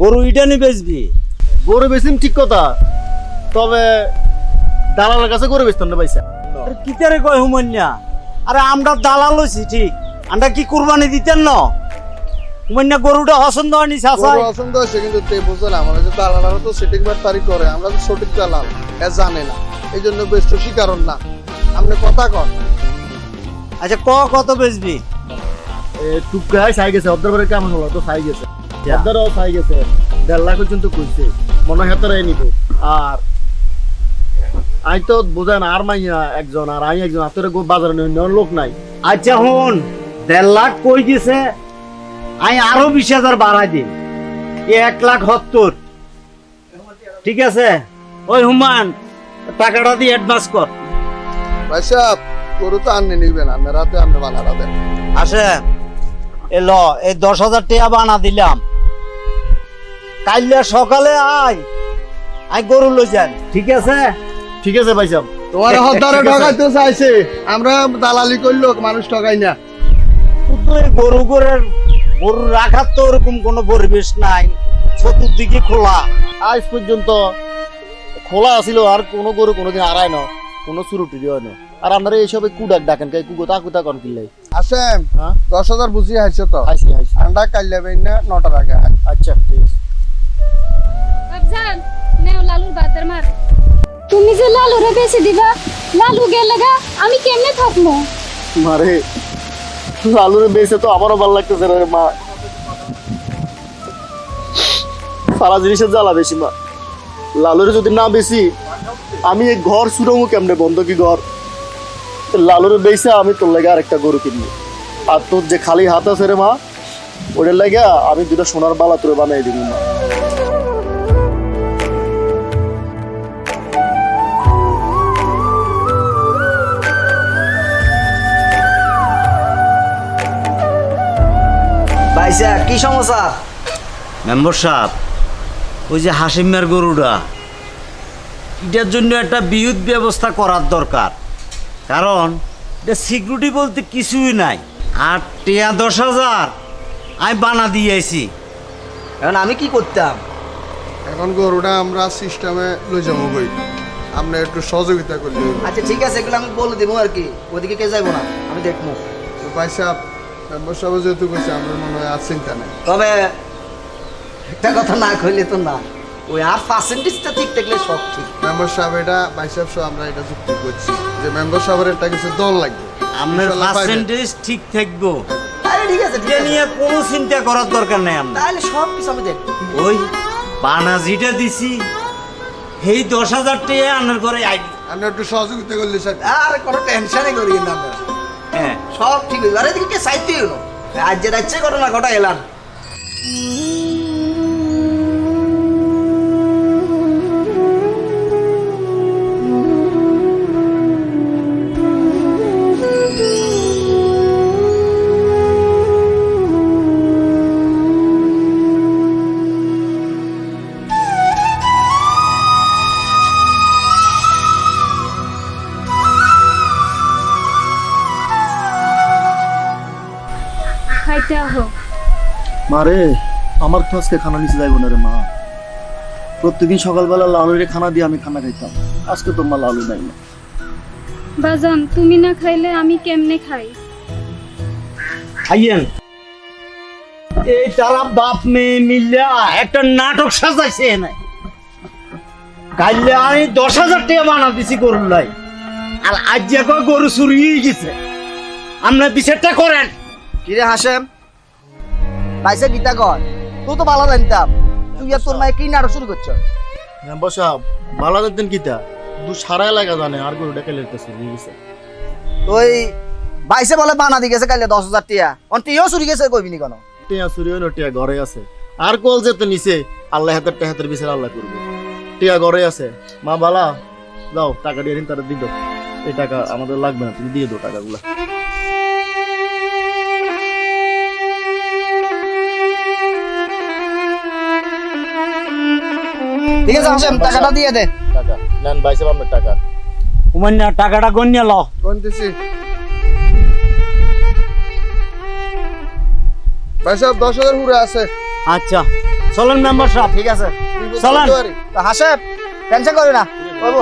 গরু ইটা নি বেচবি? গরু বেচিম ঠিক কথা, তবে দালালের কাছে গরু বেচতাম না পয়সা। আরে কিতারে কয় হুমান্যা? আরে আমরা দালাল হইছি ঠিক, আমরা কি কুরবানি দিতেন না? হুমান্যা গরুটা পছন্দ হয়নি চাচাই। গরু পছন্দ হয়েছে কিন্তু তে বুঝে না, আমরা যে দালালরা তো সেটিং বার তারি করে, আমরা তো সঠিক দালাল এ জানে না, এই জন্য বেশ শিকারণ না। আপনি কথা কন। আচ্ছা কত বেচবি? টুকাই চাই গেছে, অর্ধের পরে কেমন হলো তো চাই গেছে, অর্ধেরও চাই গেছে, 1.5 লাখ পর্যন্ত কইছে, মনে হয় হাতে নিব। আর আই তো বুঝেন আর মাইয়া একজন আর আই একজন, হাতের বাজারে নেওয়ার লোক নাই। আচ্ছা হুন, 1.5 লাখ কই দিছে, আমি আরো 20,000 বাড়াই দিন, 1,70,000। ঠিক আছে? ওই হুমান, টাকাটা দিয়ে অ্যাডভান্স কর। ভাই সাহেব গরু তো আননি নিবেন, আপনি রাতে আপনি বানারা দেন। আসে এই 10,000 টাকা বানা দিলাম, কাইলে সকালে আই গরু লই যান। ঠিক আছে? ঠিক আছে ভাই সাহেব। তোমার হদ্দারে ঠকাইতে চাইছে, আমরা দালালি করলো মানুষ ঠকাই না। শুধু এই গরু রাখার তো ওরকম কোনো পরিবেশ নাই, চতুর্দিকে খোলা। আজ পর্যন্ত খোলা আছিল, আর কোনো গরু কোনোদিন আড়ায় না, কোনো চুরুটি হয় না। আর আপনারা এইসবে কুডাক ডাকেন, কে কুকুতা কুতা কন কিনলে? আসেন হ্যাঁ 10,000 বুঝিয়ে হাইছে তো, আইসি আইসি। আন্ডা কাইলে বেন না 9টার আগে। আচ্ছা ঠিক আছে। বাবজান নেও লালুর বাতের মার। তুমি যে লালুরে বেশি দিবা, লালু গেলে গা আমি কেমনে থাকবো? মারে লালুরে বেঁচে তো আমারও ভালো লাগতেছে রে মা, সারা জিনিসের জ্বালা বেশি মা। লালুরে যদি না বেশি আমি এই ঘর শুরমু কেমনে, বন্ধ কি ঘর? লালুরে বেঁচে আমি তোর লাগে আরেকটা গরু কিনবো, আর তোর যে খালি হাত আছে রে মা, ওটার লাগে আমি 2টা সোনার বালা তোরে বানাই দিব মা। ভাইসা কি সমস্যা? মেম্বার সাহেব, ওই যে হাসিম মিয়ার গরুটা, এটার জন্য একটা বিদ্যুৎ ব্যবস্থা করার দরকার, কারণ এটা সিকিউরিটি বলতে কিছুই নাই। আর টিয়া 10,000 আমি বানা দিয়েছি, এখন আমি কি করতাম? এখন গরুটা আমরা সিস্টেমে লই যাবো কই, আপনি একটু সহযোগিতা করলে। আচ্ছা ঠিক আছে, এগুলো আমি বলে দেবো আর কি, ওইদিকে কে যাইবো না, আমি দেখবো। ভাই সাহেব মেম্বার সাহেব যেহেতু কইছে, আমার মনে হয় আর চিন্তা নেই। তবে একটা কথা না কইলে তো না, ওই আর পার্সেন্টেজটা ঠিক থাকলে সব ঠিক। মেম্বার সাহেব এটা ভাই সাহেব সহ আমরা এটা যুক্তি করছি যে মেম্বার সাহেবের একটা কিছু দল লাগবে, আপনার ইনশাল্লাহ পাইবেন। পার্সেন্টেজ ঠিক থাকবো, আরে ঠিক আছে ঠিক এটা আছে, নিয়ে কোনো চিন্তা করার দরকার নেই। আপনার তাহলে সব কিছু আমি দেখবো। ওই বানা যেটা দিছি সেই 10,000 টাকা আপনার ঘরে আইবি। আপনি একটু সহযোগিতা করলে স্যার। আর কোনো টেনশনই করি না আপনারা, হ্যাঁ সব ঠিক হইবে। আর এদিকে সাইতেই হলো, আজ যে রাজ্যে ঘটনা ঘটা এলাম। খাইতে আহো। মারে আমার তো আজকে খানা নিচে যাইব না রে মা, প্রত্যেকদিন সকালবেলা লালুরে খানা দিয়ে আমি খানা খাইতাম, আজকে তো মা লালু নাই না। বাজান তুমি না খাইলে আমি কেমনে খাই? আইয়েন, এই তারা বাপ মেয়ে মিল্লা একটা নাটক সাজাইছে না, কাইলে আমি 10,000 টাকা বানা দিছি গরুর লাই, আর আজ যে কয় গরু চুরি হয়ে গেছে। আপনার বিচারটা করেন। কিরে হাসেম, পাইসা গীতা কর, তুই তো ভালো জানতাম, তুই আর তোর মায়ে কি নাটক শুরু করছ? মেম্বার সাহেব ভালো দেখতেন কিতা, সারা এলাকা জানে আর গরুটা কেলে গেছে। ওই বাইসে বলে বানা দি গেছে কাইলে 10,000 টিয়া, অন্তিও চুরি গেছে কইবি নি কেন? টিয়া চুরি হইলো, টিয়া ঘরে আছে, আর কল যেতে নিচে আল্লাহ হাতের বিচার আল্লাহ করবে। টিয়া ঘরে আছে, মা বালা যাও টাকা দিয়ে দিন, তারা দিল এই টাকা আমাদের লাগবে না, তুমি দিয়ে দাও টাকাগুলা। ঠিক আছে হাসেম, টাকাটা দিয়ে দে। টাকা নেন ভাই সাহেব, আপনার টাকা। উমান্যা টাকাটা গণ্যা ল। কোনতেছি ভাই সাহেব 10,000 পুরো আছে। আচ্ছা চলেন মেম্বার সাহেব। ঠিক আছে চলেন। তো হাসেব টেনশন করে না করবো